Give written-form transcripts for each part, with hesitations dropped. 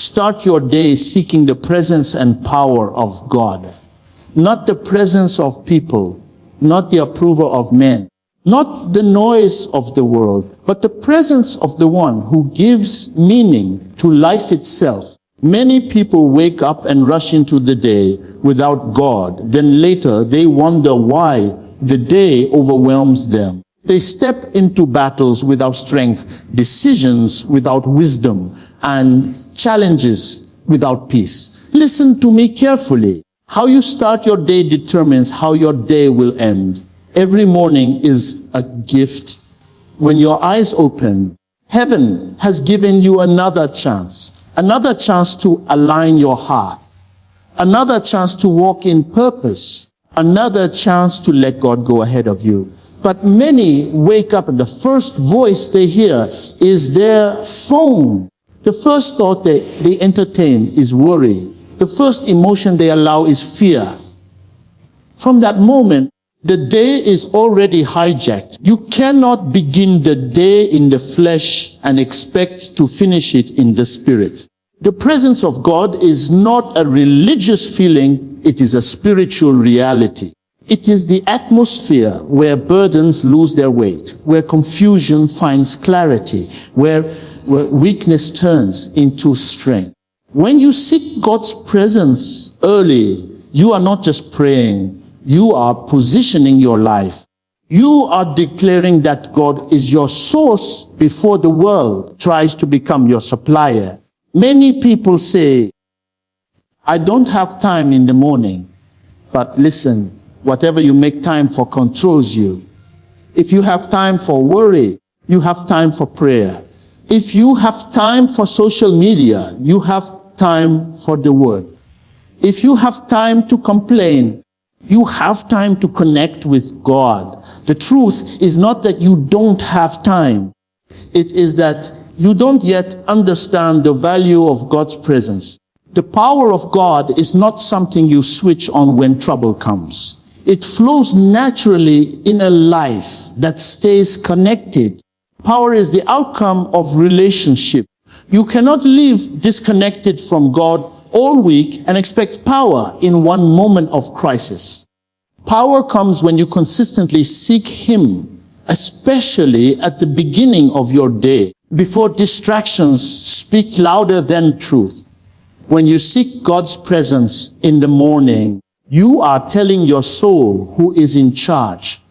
Start your day seeking the presence and power of God. Not the presence of people, not the approval of men, not the noise of the world, but the presence of the one who gives meaning to life itself. Many people wake up and rush into the day without God. Then later they wonder why the day overwhelms them. They step into battles without strength, decisions without wisdom, and challenges without peace. Listen to me carefully. How you start your day determines how your day will end. Every morning is a gift. When your eyes open, heaven has given you another chance to align your heart, another chance to walk in purpose, another chance to let God go ahead of you. But many wake up and the first voice they hear is their phone. The first thought they entertain is worry. The first emotion they allow is fear. From that moment, the day is already hijacked. You cannot begin the day in the flesh and expect to finish it in the spirit. The presence of God is not a religious feeling, it is a spiritual reality. It is the atmosphere where burdens lose their weight, where confusion finds clarity, where weakness turns into strength. When you seek God's presence early, you are not just praying, you are positioning your life. You are declaring that God is your source before the world tries to become your supplier. Many people say, I don't have time in the morning. But listen, whatever you make time for controls you. If you have time for worry, you have time for prayer. If you have time for social media, you have time for the word. If you have time to complain, you have time to connect with God. The truth is not that you don't have time. It is that you don't yet understand the value of God's presence. The power of God is not something you switch on when trouble comes. It flows naturally in a life that stays connected. Power is the outcome of relationship. You cannot live disconnected from God all week and expect power in one moment of crisis. Power comes when you consistently seek Him, especially at the beginning of your day, before distractions speak louder than truth. When you seek God's presence in the morning, you are telling your soul who is in charge.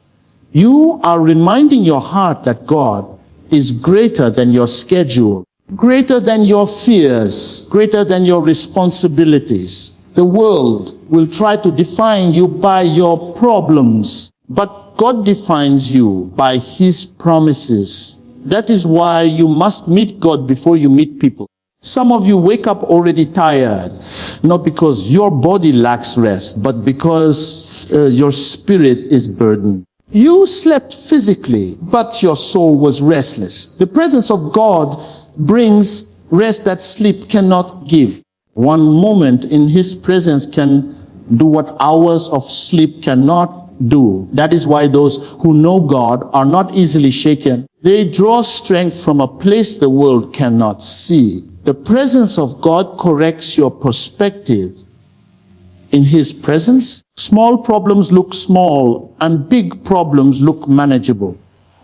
You are reminding your heart that God is greater than your schedule, greater than your fears, greater than your responsibilities. The world will try to define you by your problems, but God defines you by His promises. That is why you must meet God before you meet people. Some of you wake up already tired, not because your body lacks rest, but because your spirit is burdened. You slept physically, but your soul was restless. The presence of God brings rest that sleep cannot give. One moment in His presence can do what hours of sleep cannot do. That is why those who know God are not easily shaken. They draw strength from a place the world cannot see. The presence of God corrects your perspective. In His presence, small problems look small and big problems look manageable.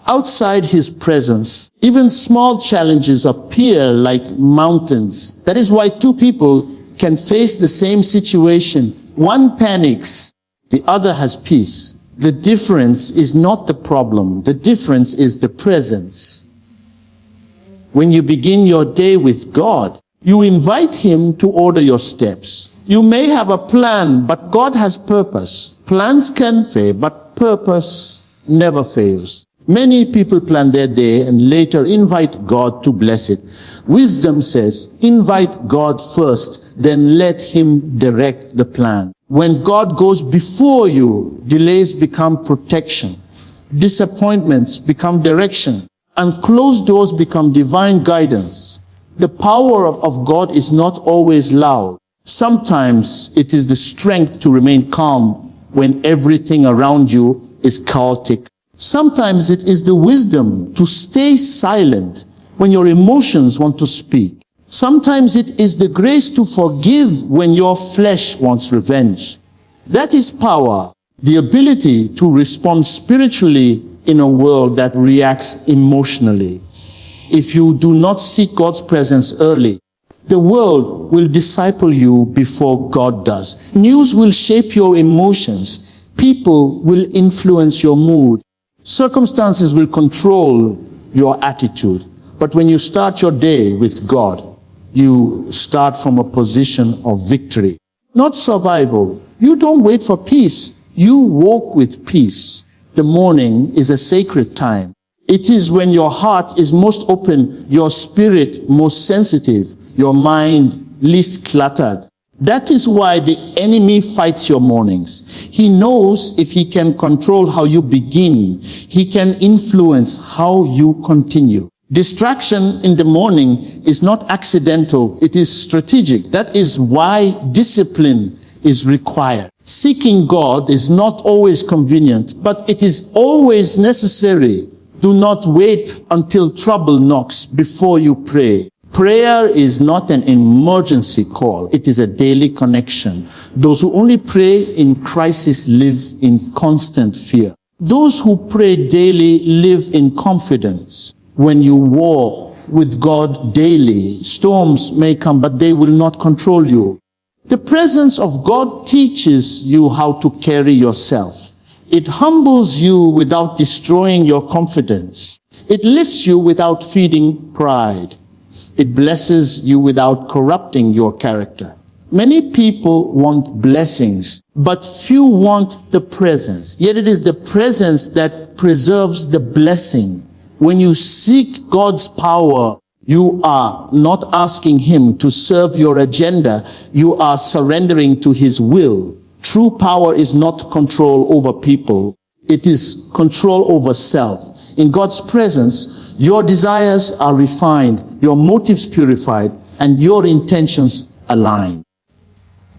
Outside His presence, even small challenges appear like mountains. That is why two people can face the same situation. One panics, the other has peace. The difference is not the problem. The difference is the presence. When you begin your day with God, you invite Him to order your steps. You may have a plan, but God has purpose. Plans can fail, but purpose never fails. Many people plan their day and later invite God to bless it. Wisdom says, invite God first, then let Him direct the plan. When God goes before you, delays become protection. Disappointments become direction. And closed doors become divine guidance. The power of God is not always loud. Sometimes it is the strength to remain calm when everything around you is chaotic. Sometimes it is the wisdom to stay silent when your emotions want to speak. Sometimes it is the grace to forgive when your flesh wants revenge. That is power, the ability to respond spiritually in a world that reacts emotionally. If you do not seek God's presence early, the world will disciple you before God does. News will shape your emotions. People will influence your mood. Circumstances will control your attitude. But when you start your day with God, you start from a position of victory, not survival. You don't wait for peace. You walk with peace. The morning is a sacred time. It is when your heart is most open, your spirit most sensitive, your mind least cluttered. That is why the enemy fights your mornings. He knows if he can control how you begin, he can influence how you continue. Distraction in the morning is not accidental, it is strategic. That is why discipline is required. Seeking God is not always convenient, but it is always necessary. Do not wait until trouble knocks before you pray. Prayer is not an emergency call. It is a daily connection. Those who only pray in crisis live in constant fear. Those who pray daily live in confidence. When you walk with God daily, storms may come, but they will not control you. The presence of God teaches you how to carry yourself. It humbles you without destroying your confidence. It lifts you without feeding pride. It blesses you without corrupting your character. Many people want blessings, but few want the presence. Yet it is the presence that preserves the blessing. When you seek God's power, you are not asking Him to serve your agenda. You are surrendering to His will. True power is not control over people. It is control over self. In God's presence, your desires are refined, your motives purified, and your intentions aligned.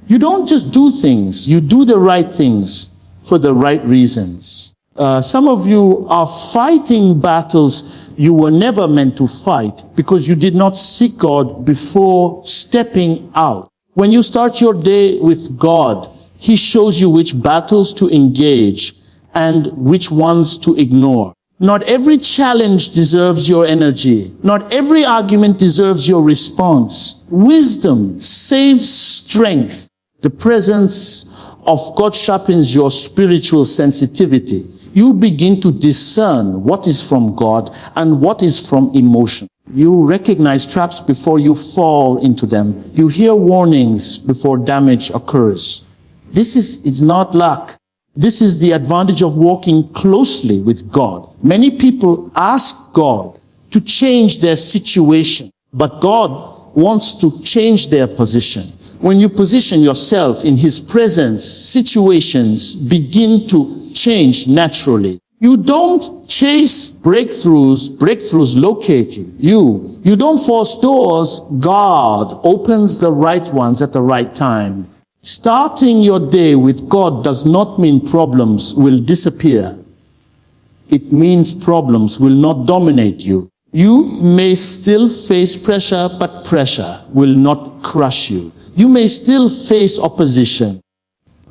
You don't just do things, you do the right things for the right reasons. Some of you are fighting battles you were never meant to fight because you did not seek God before stepping out. When you start your day with God, He shows you which battles to engage and which ones to ignore. Not every challenge deserves your energy. Not every argument deserves your response. Wisdom saves strength. The presence of God sharpens your spiritual sensitivity. You begin to discern what is from God and what is from emotion. You recognize traps before you fall into them. You hear warnings before damage occurs. This is not luck. This is the advantage of walking closely with God. Many people ask God to change their situation, but God wants to change their position. When you position yourself in His presence, situations begin to change naturally. You don't chase breakthroughs, breakthroughs locate you. You don't force doors, God opens the right ones at the right time. Starting your day with God does not mean problems will disappear. It means problems will not dominate you. You may still face pressure, but pressure will not crush you. You may still face opposition,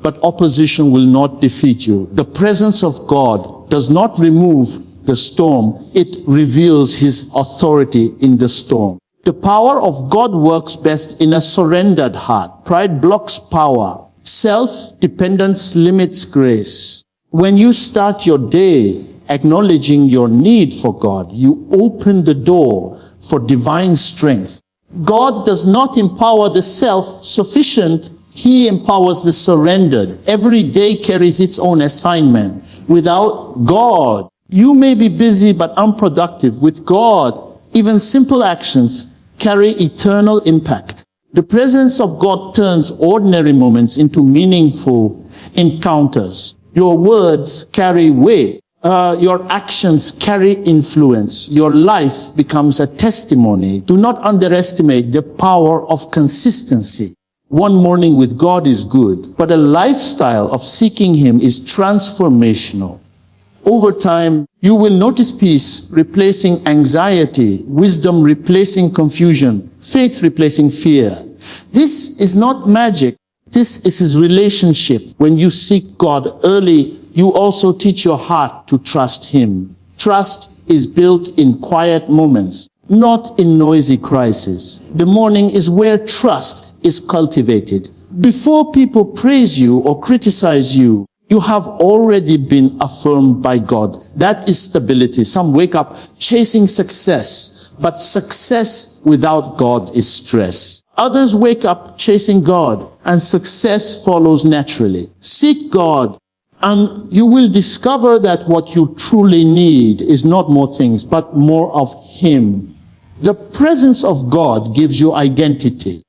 but opposition will not defeat you. The presence of God does not remove the storm. It reveals His authority in the storm. The power of God works best in a surrendered heart. Pride blocks power. Self-dependence limits grace. When you start your day acknowledging your need for God, you open the door for divine strength. God does not empower the self-sufficient. He empowers the surrendered. Every day carries its own assignment. Without God, you may be busy but unproductive. With God, even simple actions carry eternal impact. The presence of God turns ordinary moments into meaningful encounters. Your words carry weight. Your actions carry influence. Your life becomes a testimony. Do not underestimate the power of consistency. One morning with God is good, but a lifestyle of seeking Him is transformational. Over time, you will notice peace replacing anxiety, wisdom replacing confusion, faith replacing fear. This is not magic. This is his relationship. When you seek God early, you also teach your heart to trust him. Trust is built in quiet moments, not in noisy crises. The morning is where trust is cultivated. Before people praise you or criticize you, you have already been affirmed by God. That is stability. Some wake up chasing success, but success without God is stress. Others wake up chasing God, and success follows naturally. Seek God, and you will discover that what you truly need is not more things, but more of him. The presence of God gives you identity.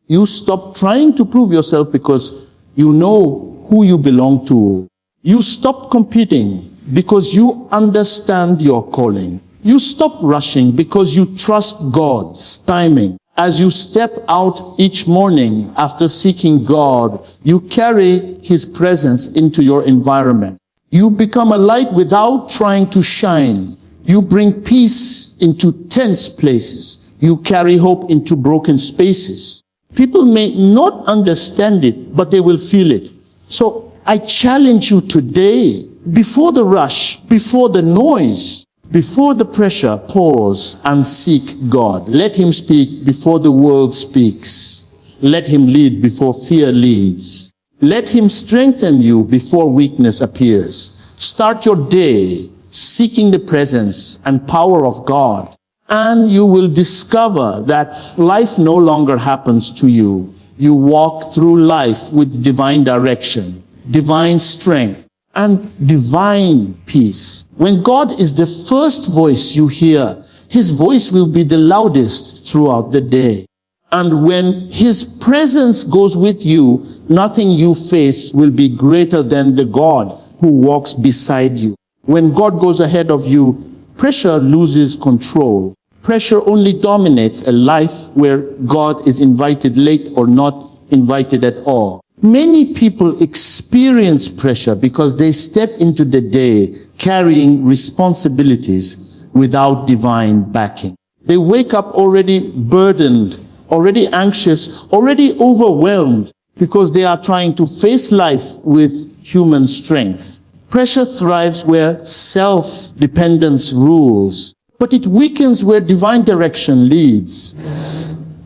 You stop trying to prove yourself because you know who you belong to. You stop competing because you understand your calling. You stop rushing because you trust God's timing. As you step out each morning after seeking God, you carry his presence into your environment. You become a light without trying to shine. You bring peace into tense places. You carry hope into broken spaces. People may not understand it, but they will feel it. So I challenge you today, before the rush, before the noise, before the pressure, pause and seek God. Let him speak before the world speaks. Let him lead before fear leads. Let him strengthen you before weakness appears. Start your day seeking the presence and power of God, and you will discover that life no longer happens to you. You walk through life with divine direction, divine strength, and divine peace. When God is the first voice you hear, his voice will be the loudest throughout the day. And when his presence goes with you, nothing you face will be greater than the God who walks beside you. When God goes ahead of you, pressure loses control. Pressure only dominates a life where God is invited late or not invited at all. Many people experience pressure because they step into the day carrying responsibilities without divine backing. They wake up already burdened, already anxious, already overwhelmed because they are trying to face life with human strength. Pressure thrives where self-dependence rules, but it weakens where divine direction leads.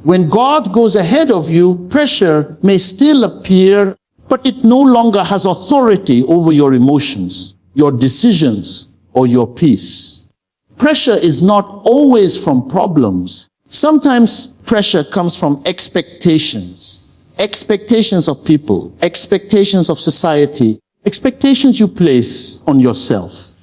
When God goes ahead of you, pressure may still appear, but it no longer has authority over your emotions, your decisions, or your peace. Pressure is not always from problems. Sometimes pressure comes from expectations. Expectations of people, expectations of society, expectations you place on yourself.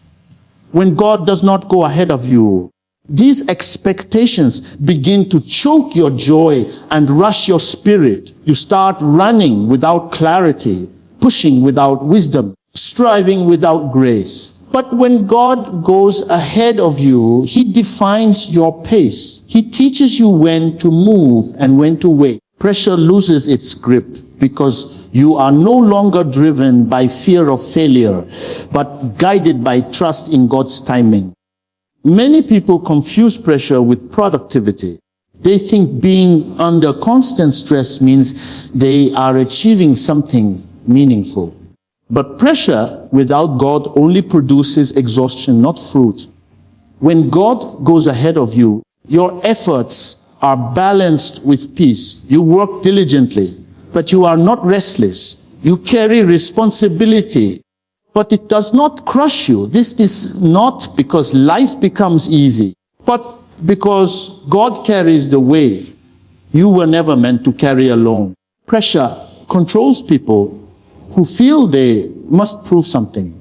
When God does not go ahead of you, these expectations begin to choke your joy and rush your spirit. You start running without clarity, pushing without wisdom, striving without grace. But when God goes ahead of you, he defines your pace. He teaches you when to move and when to wait. Pressure loses its grip because you are no longer driven by fear of failure, but guided by trust in God's timing. Many people confuse pressure with productivity. They think being under constant stress means they are achieving something meaningful. But pressure without God only produces exhaustion, not fruit. When God goes ahead of you, your efforts are balanced with peace. You work diligently, but you are not restless. You carry responsibility, but it does not crush you. This is not because life becomes easy, but because God carries the weight you were never meant to carry alone. Pressure controls people who feel they must prove something,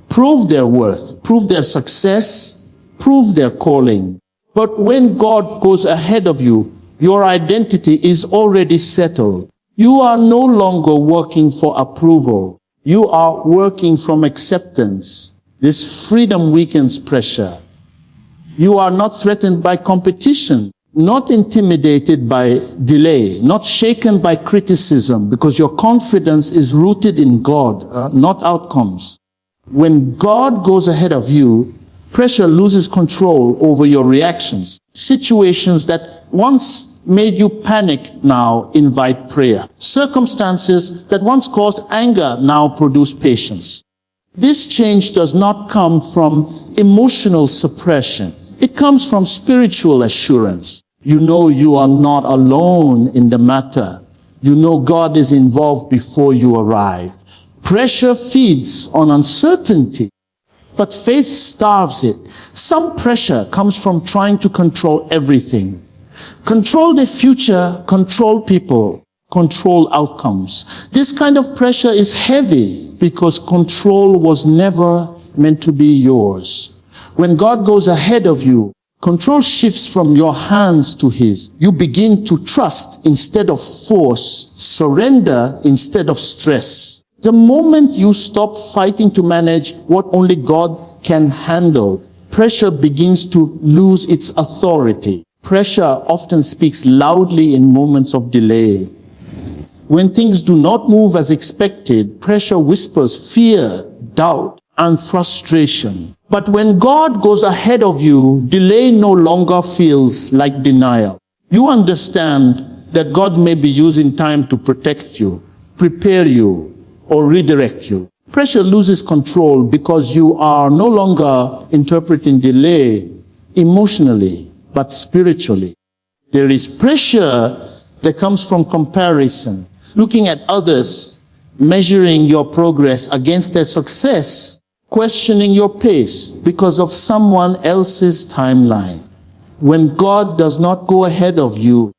prove their worth, prove their success, prove their calling. But when God goes ahead of you, your identity is already settled. You are no longer working for approval. You are working from acceptance. This freedom weakens pressure. You are not threatened by competition, not intimidated by delay, not shaken by criticism, because your confidence is rooted in God, not outcomes. When God goes ahead of you, pressure loses control over your reactions. Situations that once made you panic now invite prayer. Circumstances that once caused anger now produce patience. This change does not come from emotional suppression. It comes from spiritual assurance. You know you are not alone in the matter. You know God is involved before you arrive. Pressure feeds on uncertainty, but faith starves it. Some pressure comes from trying to control everything. Control the future, control people, control outcomes. This kind of pressure is heavy because control was never meant to be yours. When God goes ahead of you, control shifts from your hands to His. You begin to trust instead of force, surrender instead of stress. The moment you stop fighting to manage what only God can handle, pressure begins to lose its authority. Pressure often speaks loudly in moments of delay. When things do not move as expected, pressure whispers fear, doubt, and frustration. But when God goes ahead of you, delay no longer feels like denial. You understand that God may be using time to protect you, prepare you, or redirect you. Pressure loses control because you are no longer interpreting delay emotionally, but spiritually. There is pressure that comes from comparison, looking at others, measuring your progress against their success, questioning your pace because of someone else's timeline. When God does not go ahead of you,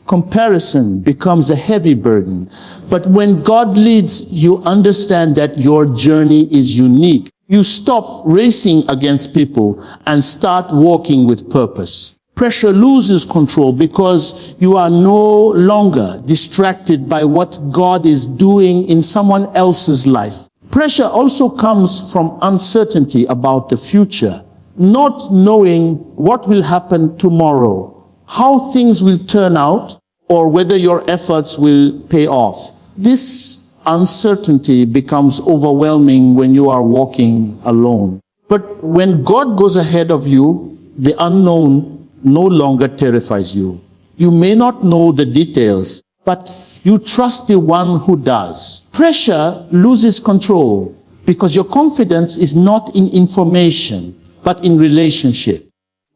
comparison becomes a heavy burden. But when God leads, you understand that your journey is unique. You stop racing against people and start walking with purpose. Pressure loses control because you are no longer distracted by what God is doing in someone else's life. Pressure also comes from uncertainty about the future, not knowing what will happen tomorrow, how things will turn out, or whether your efforts will pay off. This uncertainty becomes overwhelming when you are walking alone. But when God goes ahead of you, the unknown no longer terrifies you. You may not know the details, but you trust the one who does. Pressure loses control because your confidence is not in information, but in relationship.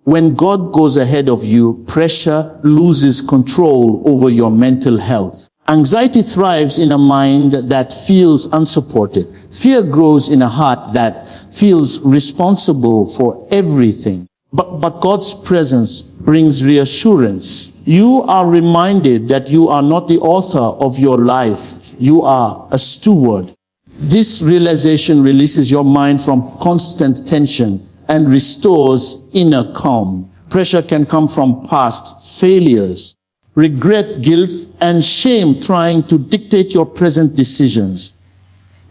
When God goes ahead of you, pressure loses control over your mental health. Anxiety thrives in a mind that feels unsupported. Fear grows in a heart that feels responsible for everything. But God's presence brings reassurance. You are reminded that you are not the author of your life. You are a steward. This realization releases your mind from constant tension and restores inner calm. Pressure can come from past failures, regret, guilt, and shame trying to dictate your present decisions.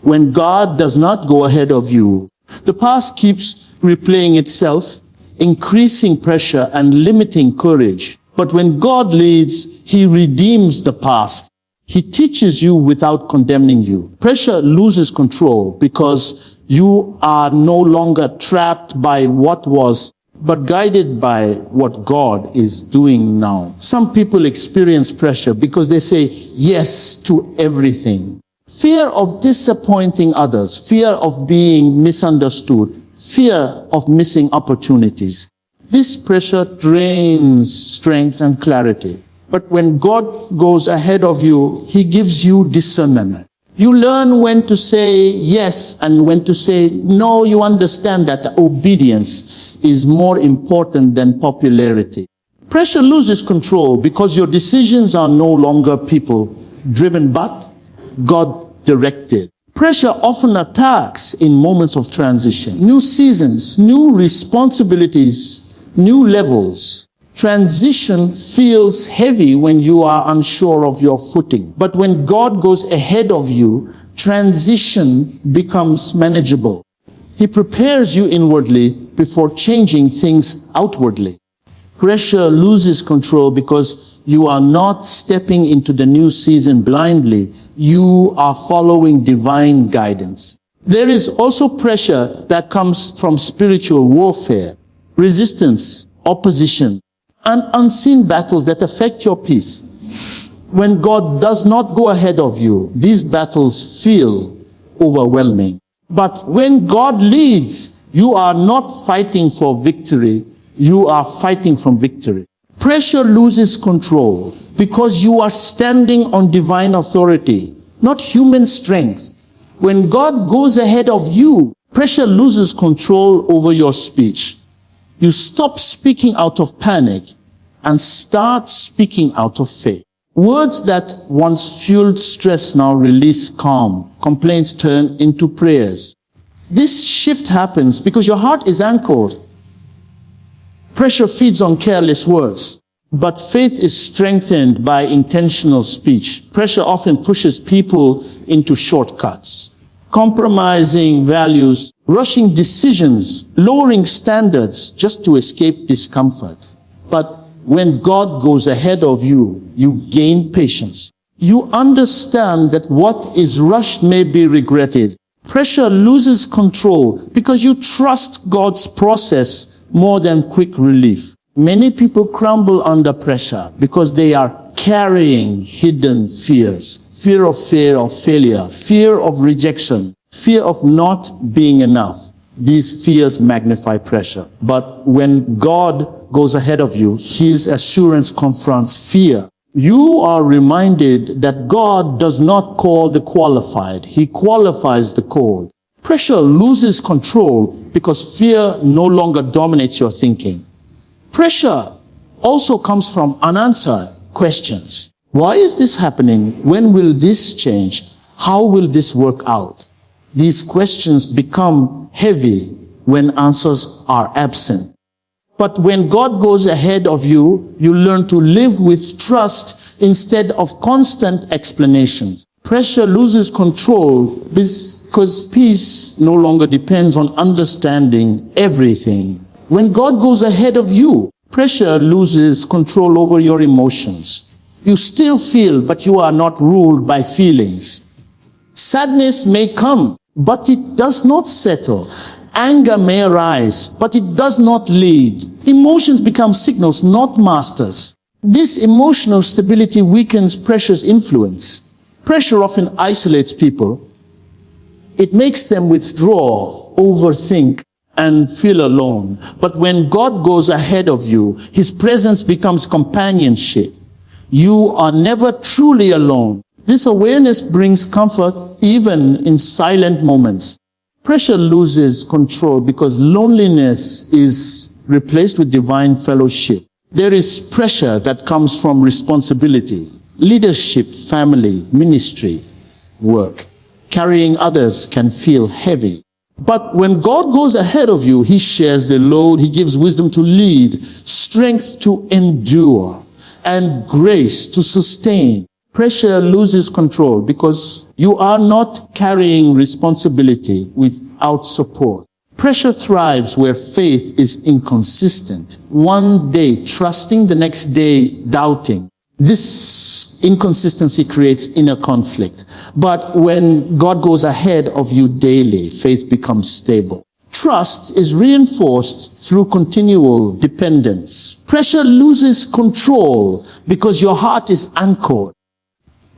When God does not go ahead of you, the past keeps replaying itself, increasing pressure and limiting courage. But when God leads, He redeems the past. He teaches you without condemning you. Pressure loses control because you are no longer trapped by what was, but guided by what God is doing now. Some people experience pressure because they say yes to everything. Fear of disappointing others, fear of being misunderstood, fear of missing opportunities. This pressure drains strength and clarity. But when God goes ahead of you, He gives you discernment. You learn when to say yes and when to say no. You understand that obedience is more important than popularity. Pressure loses control because your decisions are no longer people-driven but God-directed. Pressure often attacks in moments of transition. New seasons, new responsibilities, new levels. Transition feels heavy when you are unsure of your footing. But when God goes ahead of you, transition becomes manageable. He prepares you inwardly before changing things outwardly. Pressure loses control because you are not stepping into the new season blindly. You are following divine guidance. There is also pressure that comes from spiritual warfare, resistance, opposition, and unseen battles that affect your peace. When God does not go ahead of you, these battles feel overwhelming. But when God leads, you are not fighting for victory, you are fighting from victory. Pressure loses control because you are standing on divine authority, not human strength. When God goes ahead of you, pressure loses control over your speech. You stop speaking out of panic and start speaking out of faith. Words that once fueled stress now release calm. Complaints turn into prayers. This shift happens because your heart is anchored. Pressure feeds on careless words, but faith is strengthened by intentional speech. Pressure often pushes people into shortcuts, compromising values, rushing decisions, lowering standards just to escape discomfort. But when God goes ahead of you, you gain patience. You understand that what is rushed may be regretted. Pressure loses control because you trust God's process more than quick relief. Many people crumble under pressure because they are carrying hidden fears. Fear of failure, fear of rejection, fear of not being enough. These fears magnify pressure. But when God goes ahead of you, His assurance confronts fear. You are reminded that God does not call the qualified. He qualifies the called. Pressure loses control because fear no longer dominates your thinking. Pressure also comes from unanswered questions. Why is this happening? When will this change? How will this work out? These questions become heavy when answers are absent. But when God goes ahead of you, you learn to live with trust instead of constant explanations. Pressure loses control because peace no longer depends on understanding everything. When God goes ahead of you, pressure loses control over your emotions. You still feel, but you are not ruled by feelings. Sadness may come, but it does not settle. Anger may arise, but it does not lead. Emotions become signals, not masters. This emotional stability weakens pressure's influence. Pressure often isolates people. It makes them withdraw, overthink, and feel alone. But when God goes ahead of you, His presence becomes companionship. You are never truly alone. This awareness brings comfort even in silent moments. Pressure loses control because loneliness is replaced with divine fellowship. There is pressure that comes from responsibility, leadership, family, ministry, work. Carrying others can feel heavy. But when God goes ahead of you, He shares the load, He gives wisdom to lead, strength to endure, and grace to sustain. Pressure loses control because you are not carrying responsibility without support. Pressure thrives where faith is inconsistent. One day trusting, the next day doubting. This inconsistency creates inner conflict. But when God goes ahead of you daily, faith becomes stable. Trust is reinforced through continual dependence. Pressure loses control because your heart is anchored.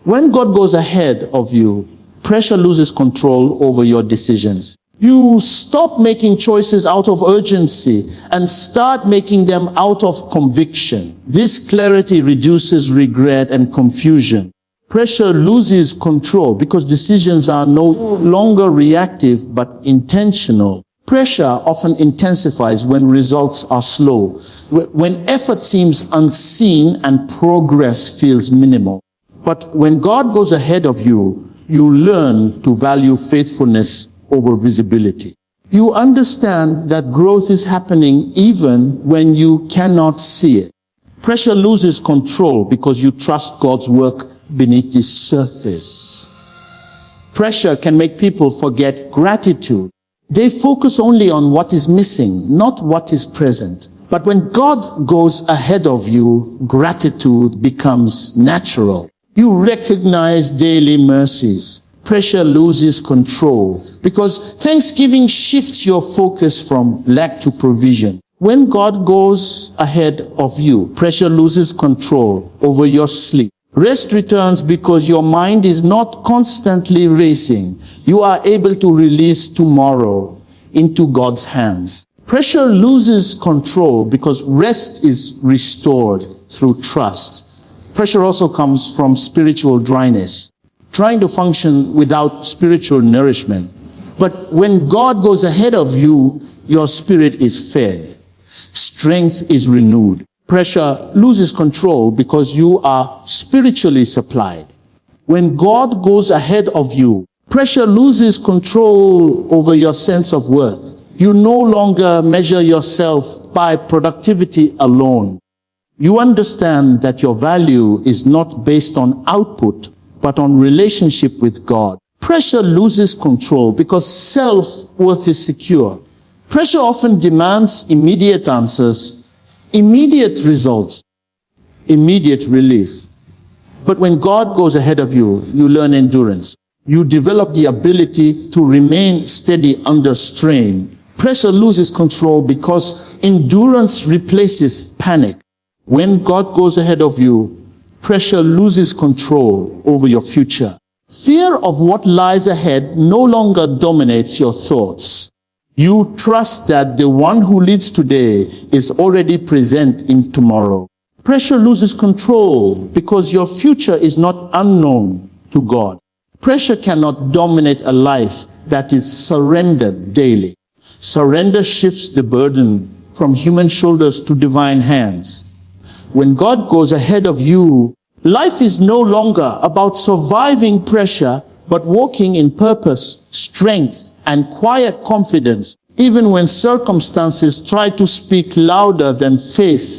When God goes ahead of you, pressure loses control over your decisions. You stop making choices out of urgency and start making them out of conviction. This clarity reduces regret and confusion. Pressure loses control because decisions are no longer reactive but intentional. Pressure often intensifies when results are slow, when effort seems unseen and progress feels minimal. But when God goes ahead of you, you learn to value faithfulness over visibility. You understand that growth is happening even when you cannot see it. Pressure loses control because you trust God's work beneath the surface. Pressure can make people forget gratitude. They focus only on what is missing, not what is present. But when God goes ahead of you, gratitude becomes natural. You recognize daily mercies, pressure loses control, because thanksgiving shifts your focus from lack to provision. When God goes ahead of you, pressure loses control over your sleep. Rest returns because your mind is not constantly racing. You are able to release tomorrow into God's hands. Pressure loses control because rest is restored through trust. Pressure also comes from spiritual dryness, trying to function without spiritual nourishment. But when God goes ahead of you, your spirit is fed. Strength is renewed. Pressure loses control because you are spiritually supplied. When God goes ahead of you, pressure loses control over your sense of worth. You no longer measure yourself by productivity alone. You understand that your value is not based on output, but on relationship with God. Pressure loses control because self-worth is secure. Pressure often demands immediate answers, immediate results, immediate relief. But when God goes ahead of you, you learn endurance. You develop the ability to remain steady under strain. Pressure loses control because endurance replaces panic. When God goes ahead of you, pressure loses control over your future. Fear of what lies ahead no longer dominates your thoughts. You trust that the one who leads today is already present in tomorrow. Pressure loses control because your future is not unknown to God. Pressure cannot dominate a life that is surrendered daily. Surrender shifts the burden from human shoulders to divine hands. When God goes ahead of you, life is no longer about surviving pressure, but walking in purpose, strength, and quiet confidence, even when circumstances try to speak louder than faith.